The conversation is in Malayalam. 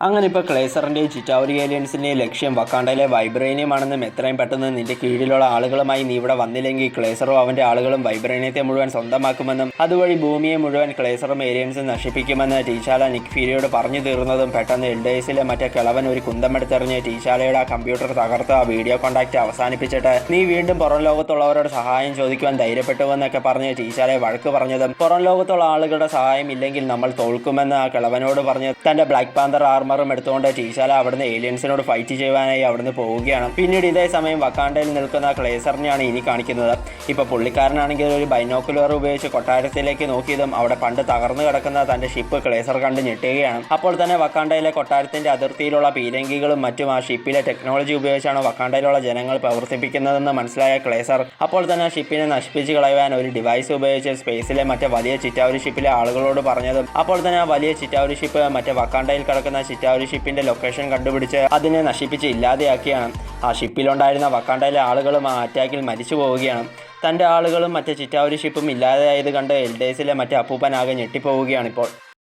അങ്ങനെ ഇപ്പോൾ ക്ലേസറിൻ്റെയും ചിറ്റാവരി ഏലിയൻസിൻ്റെയും ലക്ഷ്യം വക്കാണ്ടയിലെ വൈബ്രേനിയമാണെന്നും എത്രയും പെട്ടെന്ന് നിന്റെ കീഴിലുള്ള ആളുകളുമായി നീ ഇവിടെ വന്നില്ലെങ്കിൽ ക്ലേസറും അവൻ്റെ ആളുകളും വൈബ്രേനിയത്തെ മുഴുവൻ സ്വന്തമാക്കുമെന്നും അതുവഴി ഭൂമിയെ മുഴുവൻ ക്ലേസറും ഏലിയൻസും നശിപ്പിക്കുമെന്ന് ടീശാല നിക് ഫ്യൂരിയോട് പറഞ്ഞു തീർന്നതും പെട്ടെന്ന് എൽഡേഴ്സിലെ മറ്റേ കിളവൻ ഒരു കുന്തമെടുത്തെറിഞ്ഞ് ടീശാലയുടെ ആ കമ്പ്യൂട്ടർ തകർത്ത് ആ വീഡിയോ കോൺടാക്റ്റ് അവസാനിപ്പിച്ചിട്ട് നീ വീണ്ടും പുറം ലോകത്തുള്ളവരോട് സഹായം ചോദിക്കുവാൻ ധൈര്യപ്പെട്ടുവെന്നൊക്കെ പറഞ്ഞ് ടീശാലയെ വഴക്ക് പറഞ്ഞതും പുറം ലോകത്തുള്ള ആളുകളുടെ സഹായം ഇല്ലെങ്കിൽ നമ്മൾ തോൽക്കുമെന്ന് ആ കിളവനോട് പറഞ്ഞ് തൻ്റെ ബ്ലാക്ക് പാന്തർ ആർമറും എടുത്തുകൊണ്ട് ടീശാല അവിടുന്ന് ഏലിയൻസിനോട് ഫൈറ്റ് ചെയ്യുവാനായി അവിടുന്ന് പോവുകയാണ്. പിന്നീട് ഇതേ സമയം വക്കാണ്ടയിൽ നിൽക്കുന്ന ക്ലേസറിനെയാണ് ഇനി കാണിക്കുന്നത്. ഇപ്പോൾ പുള്ളിക്കാരനാണെങ്കിൽ ഒരു ബൈനോക്കുലർ ഉപയോഗിച്ച് കൊട്ടാരത്തിലേക്ക് നോക്കിയതും അവിടെ പണ്ട് തകർന്നു കിടക്കുന്ന തൻ്റെ ഷിപ്പ് ക്ലേസർ കണ്ട് ഞെട്ടുകയാണ്. അപ്പോൾ തന്നെ വക്കാണ്ടയിലെ കൊട്ടാരത്തിൻ്റെ അതിർത്തിയിലുള്ള പീരങ്കികളും മറ്റും ആ ഷിപ്പിലെ ടെക്നോളജി ഉപയോഗിച്ചാണ് വക്കാണ്ടയിലുള്ള ജനങ്ങൾ പ്രവർത്തിപ്പിക്കുന്നതെന്ന് മനസ്സിലായ ക്ലേസർ അപ്പോൾ തന്നെ ആ ഷിപ്പിനെ നശിപ്പിച്ച് കളയുവാൻ ഒരു ഡിവൈസ് ഉപയോഗിച്ച് സ്പേസിലെ മറ്റേ വലിയ ചിറ്റാവരി ഷിപ്പിലെ ആളുകളോട് പറഞ്ഞതും അപ്പോൾ തന്നെ ആ വലിയ ചിറ്റാവരി ഷിപ്പ് മറ്റേ വക്കാണ്ടയിൽ കിടക്കുന്ന ചിറ്റാവരി ഷിപ്പിന്റെ ലൊക്കേഷൻ കണ്ടുപിടിച്ച് അതിനെ നശിപ്പിച്ച് ഇല്ലാതെയാക്കിയാണ്. ആ ഷിപ്പിലുണ്ടായിരുന്ന വക്കാണ്ടയിലെ ആളുകളും ആ അറ്റാക്കിൽ മരിച്ചു പോവുകയാണ്. തൻ്റെ ആളുകളും മറ്റേ ചിറ്റാവരി ഷിപ്പും ഇല്ലാതെയായത് കണ്ട് എൽഡേഴ്സിലെ മറ്റേ അപ്പൂപ്പനാകെ ഞെട്ടിപ്പോവുകയാണ് ഇപ്പോൾ.